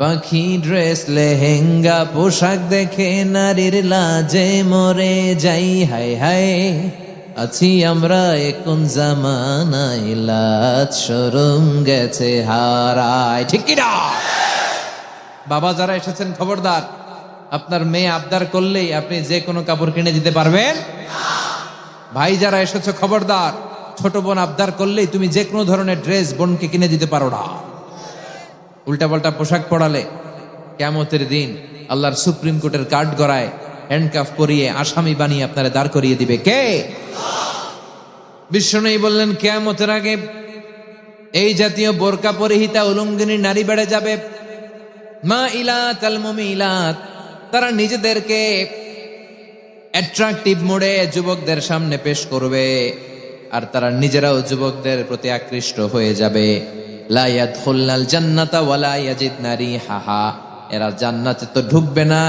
পাখি ড্রেস লেহেঙ্গা পোশাক দেখে নারীর লাজে মরে যাই, হায় হায় আছি আমরা এখন জামানায়, লাজ শরম গেছে হারায়। ঠিক কিনা? বাবা যারা এসেছেন খবরদার, আপনার মেয়ে আবদার করলেই আপনি যে কোনো কাপড় কিনে দিতে পারবেন? ভাই যারা এসেছো খবরদার, ছোট বোন আবদার করলেই তুমি যে কোনো ধরনের ড্রেস বোনকে কিনে দিতে পারো না। উল্টাপাল্টা পোশাক পরালে কিয়ামতের দিন আল্লাহর সুপ্রিম কোর্টের কার্ড গড়ায় হ্যান্ডকাফ করিয়ে আসামি বানিয়ে আপনারা দাঁড় করিয়ে দিবে কে? বিশ্বনবী বললেন কিয়ামতের আগে এই জাতীয় বোরকা পরিহিতা উলঙ্গিনী নারী বেড়ে যাবে। মা ইলাত আল মুমিলাত, তারা নিজেদেরকে অ্যাট্রাকটিভ মোডে যুবকদের সামনে পেশ করবে, আর তারা নিজেরাও যুবকদের প্রতি আকৃষ্ট হয়ে যাবে। লা ইয়াদখুলনাল জান্নাতা ওয়ালা ইয়াজিদনা রিহাহা, এরা জান্নাতে তো ঢুকবে না,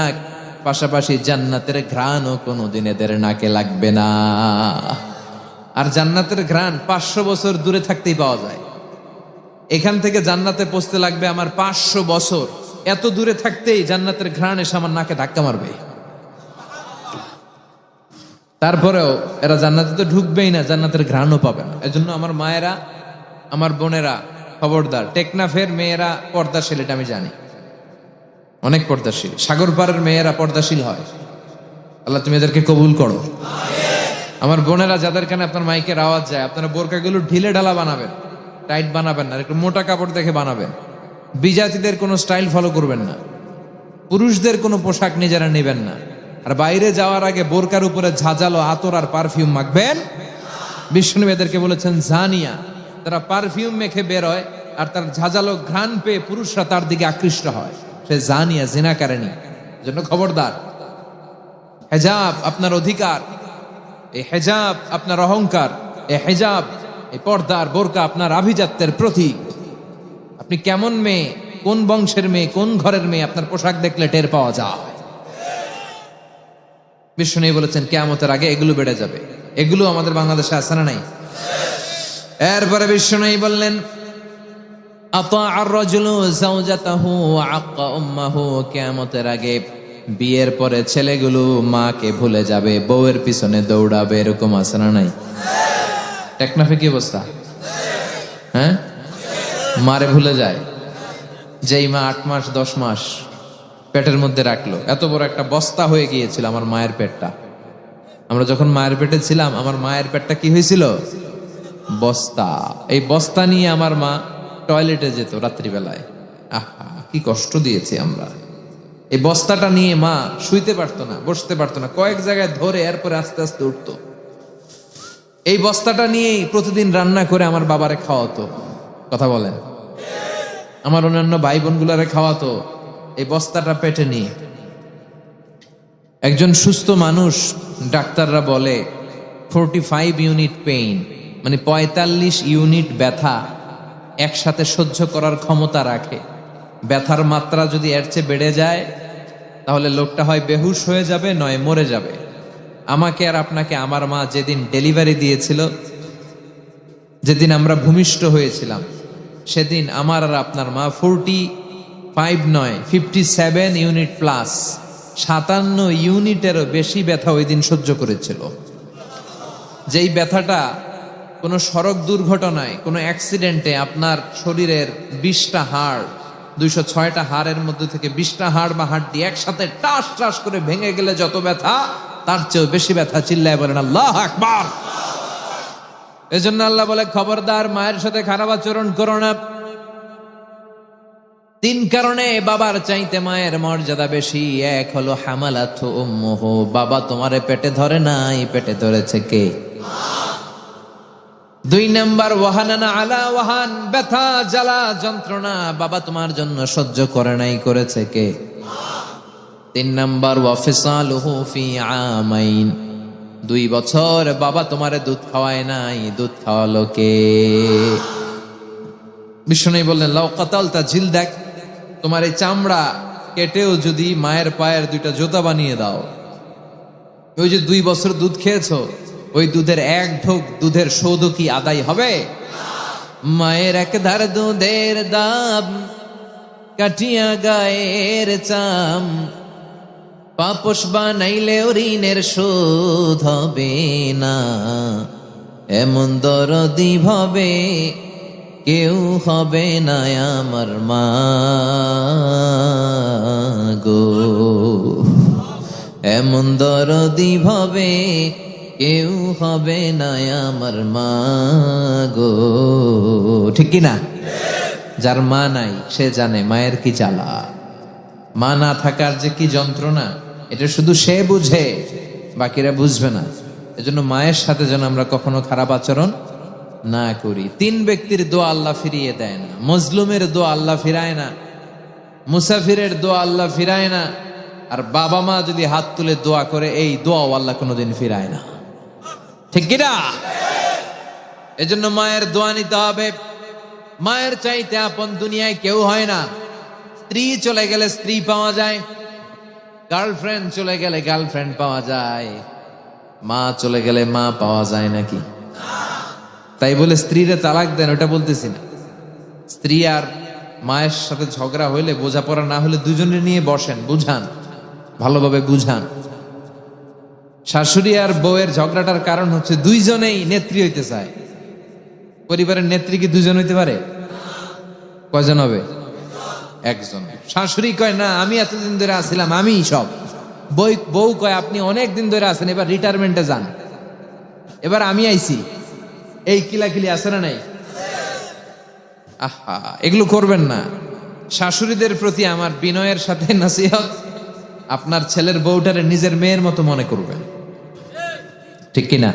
পাশাপাশি জান্নাতের ঘ্রাণও কোনোদিন এদের নাকে লাগবে না। আর জান্নাতের ঘ্রাণ 500 বছর দূরে থাকতেই পাওয়া যায়। এখান থেকে জান্নাতে পৌঁছতে লাগবে আমার 500 বছর, এত দূরে থাকতেই জান্নাতের ঘ্রাণ এসে আমার নাকে ধাক্কা মারবে। তারপরেও এরা জান্নাতে তো ঢুকবেই না, জান্নাতের ঘ্রাণও পাবে না। এজন্য আমার মায়েরা, আমার বোনেরা খবরদার, টেকনাফের মেয়েরা পর্দাশীল, এটা আমি জানি, অনেক পর্দাশীল। সাগর পাড়ের মেয়েরা পর্দাশীল হয়, আল্লাহ তুমি এদেরকে কবুল করো। আমার বোনেরা যাদের কানে আপনার মাইকের আওয়াজ যায়, আপনারা বোরকাগুলো ঢিলে ঢালা বানাবেন, টাইট বানাবেন না, একটু মোটা কাপড় দেখে বানাবেন। বিজাতিদের কোনো স্টাইল ফলো করবেন না, পুরুষদের কোনো পোশাক নিজেরা নেবেন না, আর বাইরে যাওয়ার আগে বোরকার উপরে ঝাঁঝালো আতর আর পারফিউম মাখবেন। বিষ্ণু এদেরকে বলেছেন জানিয়া, তারা পারফিউম মেখে বের হয় আর তার ঝাঁঝালো ঘ্রাণ পেয়ে পুরুষরা তার দিকে আকৃষ্ট হয়, সে জানিয়া জিনাকারিনী। জন্য খবরদার, হেজাব আপনার অধিকার, এই হেজাব আপনার অহংকার, এই হেজাব, এই পর্দার বোরকা আপনার আভিজাত্যের প্রতীক। আপনি কেমন মেয়ে, কোন বংশের মেয়ে, কোন ঘরের মেয়ে, আপনার পোশাক দেখলে টের পাওয়া যায়। বিষ্ণু বলেছেন কিয়ামতের আগে এগুলো বেড়ে যাবে। এগুলো আমাদের বাংলাদেশে আছে না নাই? এরপরে বিষ্ণু বললেন আতাআর রাজুলু যাওজাতাহু ওয়া আক্কা উম্মাহু, কিয়ামতের আগে বিয়ের পরে ছেলেগুলো মাকে ভুলে যাবে, বউয়ের পিছনে দৌড়াবে, এরকম আছে না নাই? টেকনাফে কি অবস্থা? হ্যাঁ, মারে ভুলে যায়। যেই মা 8 মাস 10 মাস পেটের মধ্যে রাখলো, এত বড় একটা বস্তা হয়ে গিয়েছিল আমার মায়ের পেটটা। আমরা যখন মায়ের পেটে ছিলাম, আমার মায়ের পেটটা কি হয়েছিল? বস্তা। এই বস্তা নিয়ে আমার মা টয়লেটে যেত রাত্রিবেলায়। আহা, কি কষ্ট দিয়েছি আমরা। এই বস্তাটা নিয়ে মা শুইতে পারতো না, বসতে পারতো না, কয়েক জায়গায় ধরে এরপরে আস্তে আস্তে উঠতো। এই বস্তাটা নিয়েই প্রতিদিন রান্না করে আমার বাবারে খাওয়াতো। কথা বলেন? আমার অন্যান্য ভাই বোনগুলারে খাওয়াতো এই বস্তাটা পেটে নিয়ে। একজন সুস্থ মানুষ, ডাক্তাররা বলে 45 ইউনিট পেইন, মানে 45 ইউনিট ব্যথা একসাথে সহ্য করার ক্ষমতা রাখে। ব্যথার মাত্রা যদি এর চেয়ে বেড়ে যায় তাহলে লোকটা হয় বেহুশ হয়ে যাবে, নয় মরে যাবে। আমাকে আর আপনাকে আমার মা যেদিন ডেলিভারি দিয়েছিল, যেদিন আমরা ভূমিষ্ঠ হয়েছিলাম, সেদিন আমার আর আপনার মা 45 নয় 57 ইউনিট প্লাস 57 ইউনিটেরও বেশি ব্যথা ওই দিন সহ্য করেছিল। যেই ব্যথাটা কোনো সড়ক দুর্ঘটনায়, কোনো অ্যাক্সিডেন্টে আপনার শরীরের 20টা হাড়, 206টা হাড়ের মধ্যে থেকে 20টা হাড় বা হাড্ডি একসাথে টাস টাস করে ভেঙে গেলে যত ব্যথা, তার চেয়েও বেশি ব্যথা। চিল্লায় বলেন আল্লাহু আকবার। এজন্য আল্লাহ বলে খবরদার, মায়ের সাথে খারাপ আচরণ করো না। 3 কারণে বাবার চাইতে মায়ের মর্যাদা বেশি। এক হলো হামালাতু উম্মুহু, বাবা তোমারে পেটে ধরে নাই, পেটে ধরেছে কে? 2 নাম্বার ওয়াহানানা আলা ওয়াহান, ব্যথা জ্বালা যন্ত্রণা বাবা তোমার জন্য সহ্য করে নাই, করেছে কে? 3 নাম্বার ওয়াফিসালুহু ফি আমাইন, 2 বছর বাবা তোমারে দুধ খাওয়ায় নাই, দুধ খাওয়ালো কে? বিষ্ণু বললেন লাউ কাতালতা জিলদাক, তোমার এই চামড়া কেটেও যদি মায়ের পায়ের 2টা জুতা বানিয়ে দাও, ওই যে 2 বছর দুধ খেয়েছো, ওই দুধের 1 ঢোক দুধের সৌদ কি আদায় হবে? মায়ের 1 ধার দুধের দাম কাটিয়া গায়ের চাম, পাপস বানাইলেও ঋণের শোধ হবে না, এমন দরদি ভাবে কেউ হবে না আমার মা গো, এমন দরদি ভাবে কেউ হবে না আমার মা গো। ঠিক কিনা? যার মা নাই সে জানে মায়ের কি জ্বালা, মা না থাকার যে কি যন্ত্রণা, এটা শুধু সে বুঝে, বাকিরা বুঝবে না। এজন্য মায়ের সাথে যেন আমরা কখনো খারাপ আচরণ না করি। 3 ব্যক্তির দোয়া আল্লাহ ফিরিয়ে দেয় না। মজলুমের দোয়া আল্লাহ ফিরায় না, মুসাফিরের দোয়া আল্লাহ ফিরায় না, আর বাবা মা যদি হাত তুলে দোয়া করে এই দোয়াও আল্লাহ কোনোদিন ফিরায় না। ঠিক কিনা? এজন্য মায়ের দোয়া নিতে হবে। মায়ের চাইতে আপন দুনিয়ায় কেউ হয় না। স্ত্রী চলে গেলে স্ত্রী পাওয়া যায়, গার্লফ্রেন্ড চলে গেলে গার্লফ্রেন্ড পাওয়া যায়, মা চলে গেলে মা পাওয়া যায় নাকি? তাই বলে স্ত্রীরে তালাক দেন ওটা বলতেছি না। স্ত্রী আর মায়ের সাথে ঝগড়া হইলে, বোঝাপড়া না হলে দুজনে নিয়ে বসেন, বুঝান, ভালোভাবে বুঝান। শাশুড়ি আর বউয়ের ঝগড়াটার কারণ হচ্ছে দুইজনেই নেত্রী হইতে চায়। পরিবারের নেত্রী কি দুজন হইতে পারে? কয়জন হবে? একজন। শাশুড়ি কয় না আমি এতদিন ধরে আসছিলাম, আমি সব। বউ কয় আপনি অনেক দিন ধরে আছেন, এবার রিটায়ারমেন্টে যান, এবার আমি আইছি। এই কিলাকিলি আছে না নাই? আহা, এগুলো করবেন না। শাশুড়িদের প্রতি আমার বিনয়ের সাথে নসিহত, আপনার ছেলের বউটারে নিজের মেয়ের মতো মনে করবেন। ঠিক কিনা?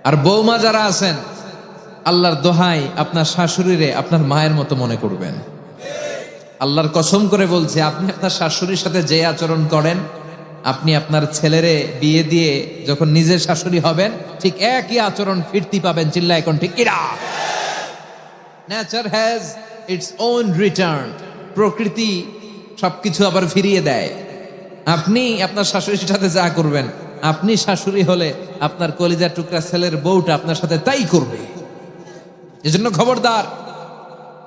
আর বৌমা যারা আছেন, আল্লাহর দোহাই আপনার শাশুড়িরে আপনার মায়ের মতো মনে করবেন। আল্লাহর কসম করে বলছে, আপনি আপনার শাশুড়ির সাথে যে আচরণ করেন, আপনি আপনার ছেলেরে বিয়ে দিয়ে যখন নিজের শাশুড়ি হবেন ঠিক একই আচরণ ফিরতি পাবেন। চিল্লা এখন ঠিক কিনা? Nature has its own return. প্রকৃতি সবকিছু আবার ফিরিয়ে দেয়। আপনি আপনার শাশুড়ির সাথে যা করবেন, আপনি শাশুড়ি হলে আপনার কলিজার টুকরা ছেলের বউটা আপনার সাথে তাই করবে। এজন্য খবরদার,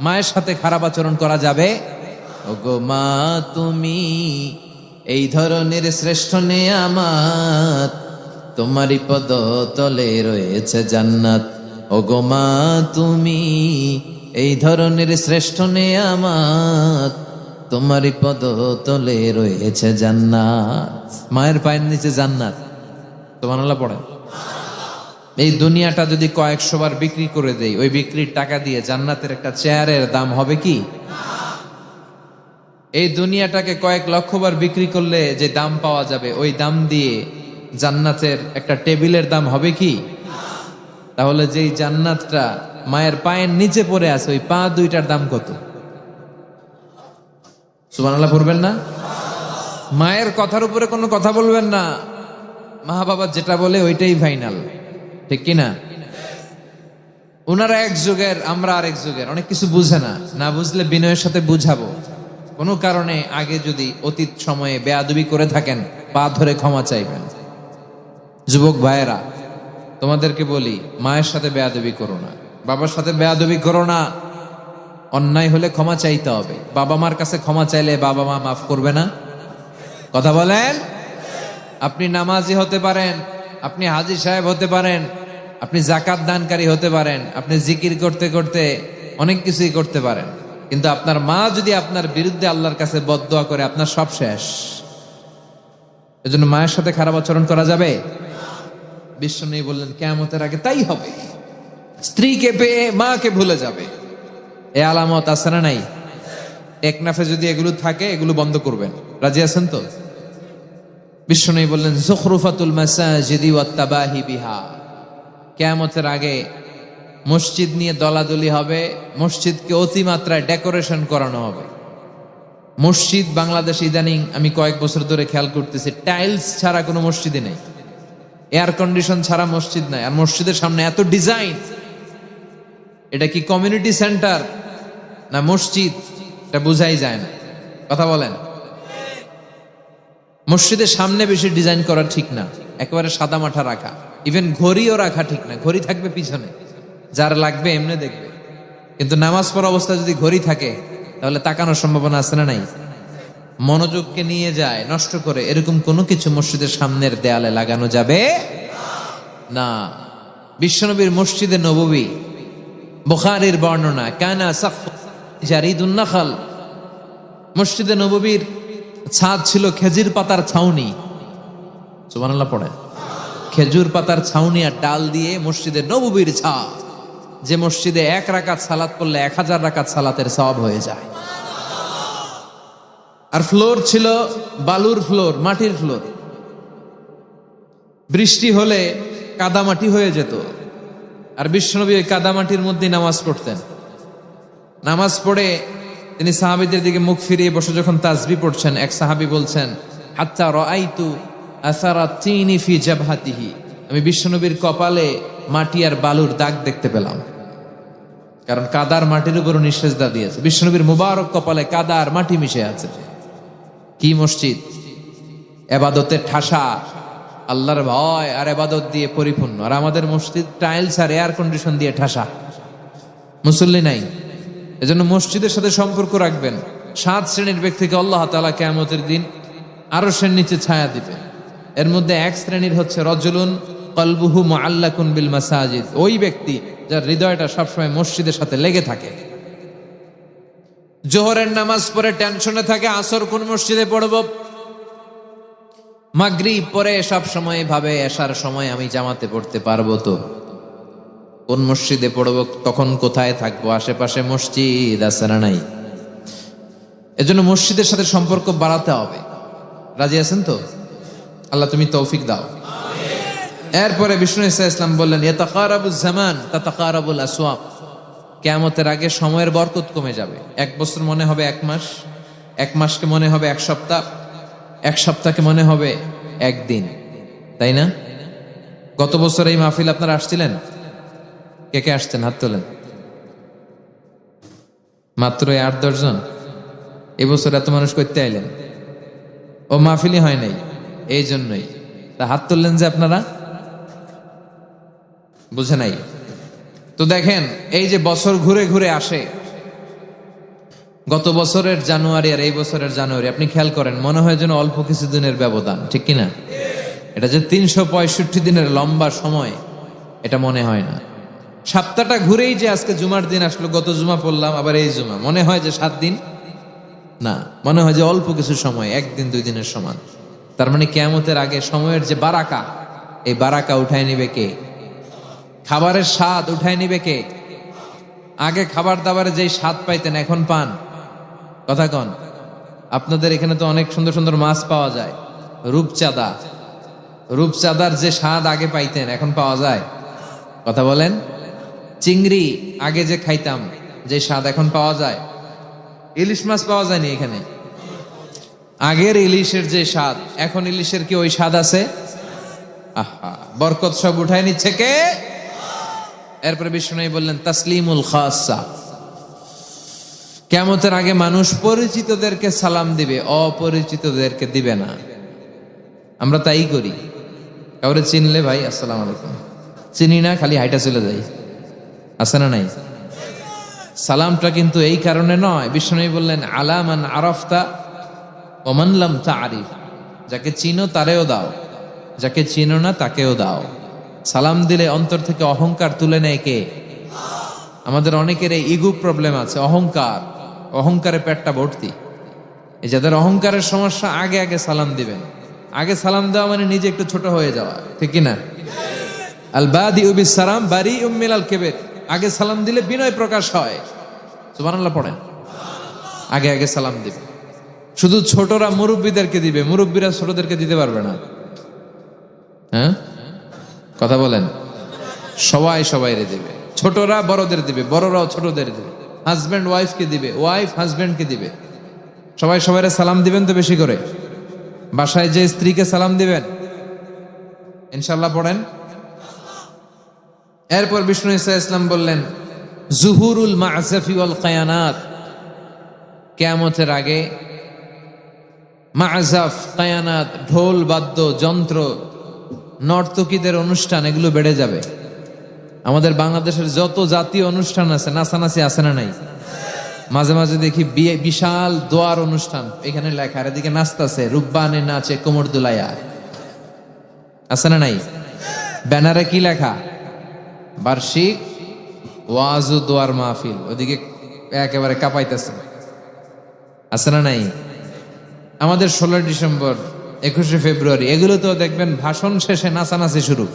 মায়ের সাথে খারাপ আচরণ করা যাবে। ওগো মা তুমি এই ধরনের শ্রেষ্ঠ নেয়ামত, তোমারই পদ তলে রয়েছে জান্নাত। ওগো মা তুমি এই ধরনের শ্রেষ্ঠ নেয়ামত, তোমারই পদ তলে রয়েছে জান্নাত। মায়ের পায়ের নিচে জান্নাত। সুবহানাল্লাহ পড়েন। এই দুনিয়াটা যদি কয়েকশো বার বিক্রি করে দেই, ওই বিক্রির টাকা দিয়ে জান্নাতের একটা চেয়ারের দাম হবে কি? এই দুনিয়াটাকে কয়েক লক্ষ বার বিক্রি করলে যে দাম পাওয়া যাবে, ওই দাম দিয়ে জান্নাতের একটা টেবিলের দাম হবে কি? তাহলে যেই জান্নাতটা মায়ের পায়ের নিচে পড়ে আছে, ওই পা দুইটার দাম কত? সুবহানাল্লাহ পড়বেন না? মায়ের কথার উপরে কোনো কথা বলবেন না। মা বাবা যেটা বলে ওইটাই ফাইনাল। ঠিক কিনা? ওনারা এক যুগের, আমরা আরেক যুগের। অনেক কিছু বুঝে না, না বুঝলে বিনয়ের সাথে বুঝাবো। কোনো কারণে আগে যদি অতীত সময়ে বেয়াদবি করে থাকেন, পা ধরে ক্ষমা চাইবেন। যুবক ভাইয়েরা, তোমাদেরকে বলি, মায়ের সাথে বেয়াদবি করো না, বাবার সাথে বেয়াদবি করো না। অন্যায় হলে ক্ষমা চাইতে হবে। বাবা মার কাছে ক্ষমা চাইলে বাবা মা মাফ করবে না? কথা বলেন। আপনি নামাজি হতে পারেন, আপনি হাজী সাহেব হতে পারেন, আপনি যাকাত দানকারী হতে পারেন, আপনি জিকির করতে করতে অনেক কিছুই করতে পারেন, কিন্তু আপনার মা যদি আপনার বিরুদ্ধে আল্লাহর কাছে বদদোয়া করে, আপনার সব শেষ। এজন্য মায়ের সাথে খারাপ আচরণ করা যাবে? বিশ্বনবী বললেন কিয়ামতের আগে তাই হবে। স্ত্রীকে পেয়ে মাকে ভুলে যাবে। এ আলামত আছে না নাই? টেকনাফে যদি এগুলো থাকে, এগুলো বন্ধ করবেন। রাজি আছেন তো? বিশ্বনবী বললেন যুখরুফাতুল মাসাজিদি ওয়াত তাবাহি বিহা। কিয়ামতের আগে মসজিদ নিয়ে দলাদলি হবে, মসজিদকে অতিমাত্রায় ডেকোরেশন করানো হবে। মসজিদ বাংলাদেশে ইদানিং আমি কয়েক বছর ধরে খেয়াল করতেছি, টাইলস ছাড়া কোনো মসজিদে নেই, এয়ার কন্ডিশন ছাড়া মসজিদ নাই। আর মসজিদের সামনে এত ডিজাইন। এটা কি কমিউনিটি সেন্টার না মসজিদ, এটা বোঝাই যায় না। কথা বলেন। মসজিদের সামনে বেশি ডিজাইন করা ঠিক না, একেবারে সাদা মাঠা রাখা। ইভেন ঘড়িও রাখা ঠিক না, ঘড়ি থাকবে পিছনে, যার লাগবে এমনি দেখবে। কিন্তু নামাজ পড়া অবস্থায় যদি ঘড়ি থাকে, তাহলে তাকানোর সম্ভাবনা আছে না নাই? মনোযোগকে নিয়ে যায় নষ্ট করে, এরকম কোনো কিছু মসজিদের সামনের দেয়ালে লাগানো যাবে না। বিশ্বনবীর মসজিদে নববী, বুখারীর বর্ণনা, কানা সাকফ জারিদুন নাখাল, মসজিদে নববীর ছাদ ছিল খেজুর পাতার ছাউনি। সুবহানাল্লাহ পড়ে। খেজুর পাতার ছাউনি আর ডাল দিয়ে মসজিদে নববীর ছাদ, যে মসজিদে 1 রাকাত সালাত পড়লে 1000 রাকাত সালাতের সওয়াব হয়ে যায়। আর ফ্লোর ছিল বালুর ফ্লোর, মাটির ফ্লোর। বৃষ্টি হলে কাদামাটি হয়ে যেত, আর বিশ্বনবী ওই কাদামাটির মধ্যে নামাজ পড়তেন। নামাজ পড়ে তিনি সাহাবীদের দিকে মুখ ফিরিয়ে বসে যখন তাসবিহ পড়ছেন, এক সাহাবী বলছেন, হাত্তা রাআইতু আসারা তিনি ফি জাবহাতিহি, আমি বিশ্বনবীর কপালে মাটি আর বালুর দাগ দেখতে পেলাম। কারণ কাদার মাটির উপর নিষেধা দিয়েছে, বিশ্বনবীর মুবারক কপালে কাদা আর মাটি মিশে আছে। কি মসজিদ! ইবাদতের ঠাসা, আল্লাহর ভয় আর ইবাদত দিয়ে পরিপূর্ণ। আর আমাদের মসজিদ টাইলস আর এয়ার কন্ডিশন দিয়ে ঠাসা, মুসল্লি নাই। এজন্য মসজিদের সাথে সম্পর্ক রাখবেন। 7 শ্রেণীর ব্যক্তিকে আল্লাহ তাআলা কিয়ামতের দিন আরশের নিচে ছায়া দিবে। এর মধ্যে 1 শ্রেণীর হচ্ছে রজুলুন কলবুহু মুআল্লাকুন বিল মাসাজিদ, ওই ব্যক্তি যার হৃদয়টা সবসময় মসজিদের সাথে লেগে থাকে। জোহরের নামাজ পড়ে টেনশনে থাকে আসর কোন মসজিদে পড়ব, মাগরিব পরে সব সময় ভাবে এশার সময় আমি জামাতে পড়তে পারবো তো, কোন মসজিদে পড়বো, তখন কোথায় থাকবো, আশেপাশে মসজিদ আছে না নাই? এজন্য মসজিদের সাথে সম্পর্ক বাড়াতে হবে। রাজি আছেন তো? আল্লাহ তুমি তৌফিক দাও। এরপরে বিষ্ণু ইসা ইসলাম বললেন, ইয়াতাকারাবুজ জামান তাতাকারাবুল আসওয়াক, কিয়ামতের আগে সময়ের বরকত কমে যাবে। 1 বছর মনে হবে 1 মাস, 1 মাসকে মনে হবে 1 সপ্তাহ, 1 সপ্তাহকে মনে হবে 1 দিন, তাই না? গত বছর এই মাহফিল আপনারা আসছিলেন? কে কে আসছেন? হাত তোলেন। মাত্র 8-10 জন। এবছর এত মানুষ করতে আইলেন? ও মাহফিলই হয় নাই, এই জন্যই। তা হাত তুললেন যে আপনারা, বুঝে নাই তো। দেখেন, এই যে বছর ঘুরে ঘুরে আসে, গত বছরের জানুয়ারি আর এই বছরের জানুয়ারি আপনি খেয়াল করেন, মনে হয় যেন অল্প কিছু দিনের ব্যবধান, ঠিক কিনা? এটা যে 365 দিনের লম্বা সময়, এটা মনে হয় না। সপ্তাহটা ঘুরেই যে আজকে জুমার দিন আসলো, গত জুমা পড়লাম, আবার এই জুমা, মনে হয় যে 7 দিন না, মনে হয় যে অল্প কিছু সময়, 1 দিন 2 দিনের সমান। তার মানে কিয়ামতের আগে সময়ের যে বারাকা, এই বারাকা উঠায় নিবে কে? খাবারের স্বাদ উঠায় নিবে কে? আগে খাবার দাবারে যেই স্বাদ পাইতেন এখন পান? কথা কন। আপনাদের এখানে তো অনেক সুন্দর সুন্দর মাছ পাওয়া যায়, রূপচাঁদা, রূপচাঁদার যে স্বাদ আগে পাইতেন এখন পাওয়া যায়? কথা বলেন। চিংড়ি আগে যে খাইতাম, যে স্বাদ এখন পাওয়া যায়? ইলিশ মাছ পাওয়া যায়নি এখানে। আগের ইলিশের যে স্বাদ, এখন ইলিশের কি ওই স্বাদ আছে? আহা, বরকত সব উঠায় নিচ্ছে কে? এরপরে বিষ্ণু বললেন তাসলিমুল খাসা, কিয়ামতের আগে মানুষ পরিচিতদেরকে সালাম দিবে, অপরিচিতদেরকে দিবে না। আমরা তাই করি, কাউরে চিনলে ভাই আসসালামু আলাইকুম, চিনি না খালি হাইটা চলে যাই, আছে না নাই? সালামটা কিন্তু এই কারণে নয়, বিষ্ণু বললেন আলামান আরাফতা ওমান লাম তারিফ, যাকে চিনো তারেও দাও, যাকে চিনো না তাকেও দাও। সালাম দিলে অন্তর থেকে অহংকার তুলে নেয় কে? আমাদের অনেকের এই ইগো প্রবলেম আছে, অহংকার, অহংকারে পেটটা ভর্তি। এই যাদের অহংকারের সমস্যা, আগে আগে সালাম দিবেন। আগে সালাম দেওয়া মানে নিজে একটু ছোট হয়ে যাওয়া, ঠিক কিনা? আল বাদিউ বিস সালাম বারিউম মিনাল কিবর, আগে সালাম দিলে বিনয় প্রকাশ হয়। সুবহানাল্লাহ পড়েন। আগে আগে সালাম দিবে। শুধু ছোটরা মুরব্বীদেরকে দিবে, মুরব্বীরা ছোটদেরকে দিতে পারবে না। হ্যাঁ, কথা বলেন। সবাই সবাইরে দিবে, ছোটরা বড়দের দিবে, বড়রাও ছোটদের দিবে, হাজব্যান্ড ওয়াইফকে দিবে, ওয়াইফ হাজব্যান্ডকে দিবে। সবাই সবাইরে সালাম দিবেন তো বেশি করে। বাসায় যে স্ত্রীকে সালাম দিবেন ইনশাআল্লাহ পড়েন। এরপর বিষ্ণু ঈসা ইসলাম বললেন জুহুরুল মা'জাফি ওয়াল কায়ানাত, কিয়ামতের আগে মা'জাফ, কায়ানাত, ঢোল বাদ্য যন্ত্র, নর্তকীদের অনুষ্ঠান, এগুলো বেড়ে যাবে। আমাদের বাংলাদেশের যত জাতীয় অনুষ্ঠান আছে, নাচানাচি আছে না নাই? মাঝে মাঝে দেখি বিয়ে বিশাল দোয়ার অনুষ্ঠান, এখানে লেখা, আর এদিকে নাচতেছে, রূপবানে নাচে কোমর দুলাইয়া, আছে না নাই? ব্যানারে কি লেখা? বার্ষিক ওয়াজ ও দোয়ার মাহফিল, ওদিকে একেবারে কাঁপাইতেছে, আছে না নাই? আমাদের 16 ডিসেম্বর, 21শে ফেব্রুয়ারি, এগুলো তো দেখবেন ভাষণ শেষে নাচানাচি শুরু।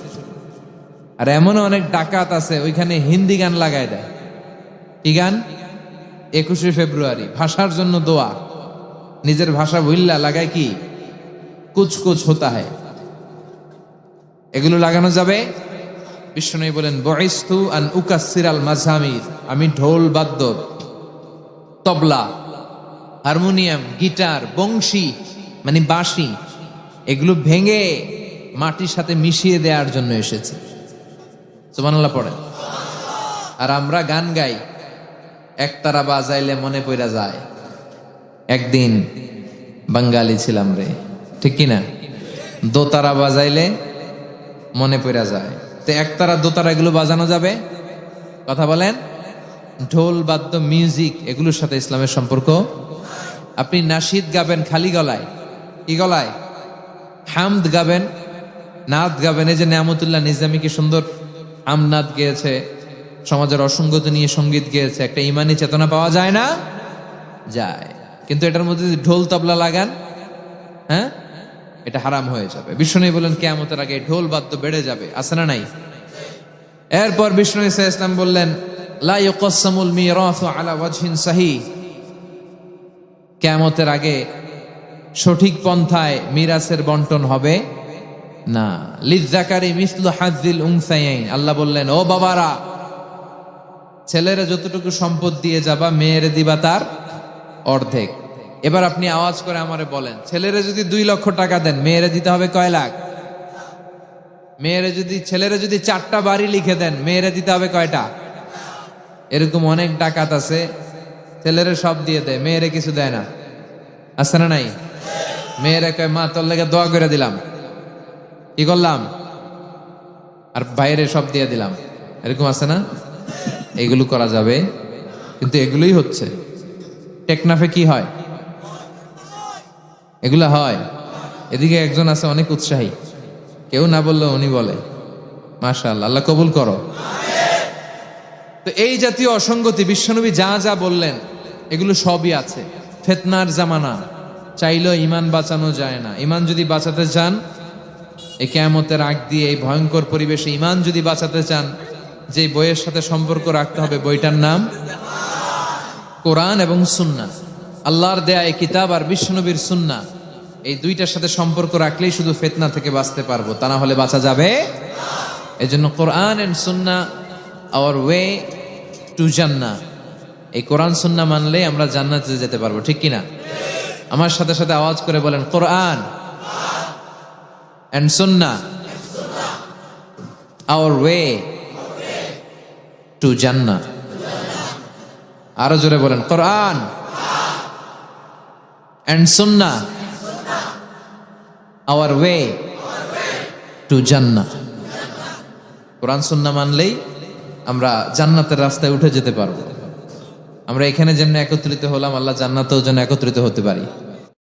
আর এমনও অনেক ডাকাত আছে ওইখানে হিন্দি গান লাগায় দেয়। কি গান? 21শে ফেব্রুয়ারি, ভাষার জন্য দোয়া, নিজের ভাষা ভুল্লা লাগায় কি কুছ কুছ হতা হয়। এগুলো লাগানো যাবে? বিষ্ণু বলেন বয়স্তু আন উকাসিরাল মাঝামির, আমি ঢোল বাদ্য, তবলা, হারমোনিয়াম, গিটার, বংশী মানে বাঁশি, এগুলো ভেঙে মাটির সাথে মিশিয়ে দেওয়ার জন্য এসেছে। সুবহানাল্লাহ পড়েন। আর আমরা গান গাই, একতারা বাজাইলে মনে পড়া যায়, একদিন বাঙালি ছিলাম রে, ঠিক কিনা? দোতারা বাজাইলে মনে পড়া যায়। তো একতারা দোতারা এগুলো বাজানো যাবে? কথা বলেন। ঢোল বাদ্য মিউজিক এগুলোর সাথে ইসলামের সম্পর্ক। আপনি নাশিদ গাবেন খালি গলায়, কি গলায়? হামদ গাবেন, নাদ গাবেন। এই যে নেয়ামতুল্লাহ নিজামী কি সুন্দর আমনাদ গেয়েছে, সমাজের অসঙ্গতি নিয়ে সঙ্গীত গেয়েছে, একটা ইমানি চেতনা পাওয়া যায় না? যায়। কিন্তু এটার মধ্যে যদি ঢোল তবলা লাগান, হ্যাঁ, এটা হারাম হয়ে যাবে। বিষ্ণু বলেন কিয়ামতের আগে ঢোল বাদ্য বেড়ে যাবে, আছে না নাই? এরপর বিষ্ণু ইসলাম বললেন লা ইউকাসসামুল মিরাসু আলা ওয়াজহিন সাহিহ, কিয়ামতের আগে সঠিক পন্থায় মিরাসের বন্টন হবে না। লিযযাকারি মিসলু হাযিল উনসায়াইন, আল্লাহ বললেন ও বাবারা, ছেলেরা যতটুকু সম্পদ দিয়ে যাবা, মেয়েরে দিবা তার অর্ধেক। এবার আপনি আওয়াজ করে আমারে বলেন, ছেলেরা যদি 2 লক্ষ টাকা দেন, মেয়েরে দিতে হবে কয় লাখ? ছেলেরা যদি 4টা বাড়ি লিখে দেন, মেয়েরে দিতে হবে কয়টা? এরকম অনেক ডাকাত আছে, ছেলেরা সব দিয়ে দেয়, মেয়েরে কিছু দেয় না, আছে না নাই? মেয়েরা কয় মা তোর লেগে দোয়া করে দিলাম, কি করলাম, আর বাইরে সব দিয়ে দিলাম, এরকম আছে না? এগুলো করা যাবে, কিন্তু এগুলোই হচ্ছে। টেকনাফে কি হয়? এগুলা হয়। এদিকে একজন আছে অনেক উৎসাহী, কেউ না বললেও উনি বলে মাশাআল্লাহ, আল্লাহ কবুল করো। তো এই জাতীয় অসঙ্গতি বিশ্বনবী যা যা বললেন এগুলো সবই আছে। ফিতনার জামানা, চাইলেও ইমান বাঁচানো যায় না। ইমান যদি বাঁচাতে চান, এই কিয়ামতের আগ দিয়ে এই ভয়ঙ্কর পরিবেশে ইমান যদি বাঁচাতে চান, যে বইয়ের সাথে সম্পর্ক রাখতে হবে, বইটার নাম কোরআন এবং সুন্নাহ। আল্লাহর দেয়া এই কিতাব আর বিশ্বনবীর সুন্নাহ, এই দুইটার সাথে সম্পর্ক রাখলেই শুধু ফিতনা থেকে বাঁচতে পারবো, তা না হলে বাঁচা যাবে। এই জন্য কোরআন and Sunnah hour way to জান্নাহ। এই কোরআন সুন্নাহ মানলে আমরা জান্নাতে যেতে পারবো, ঠিক কিনা? আমার সাথে সাথে আওয়াজ করে বলেন, কোরআন and Sunnah hour way to জান্নাহ। আরো জোরে বলেন, কোরআন and Sunnah hour way to জান্নাহ। কোরআন সুন্নাহ মানলেই আমরা জান্নাতের রাস্তায় উঠে যেতে পারবো। আমরা এখানে যেমন একত্রিত হলাম, আল্লাহ জান্নাতেও যেন একত্রিত হতে পারি।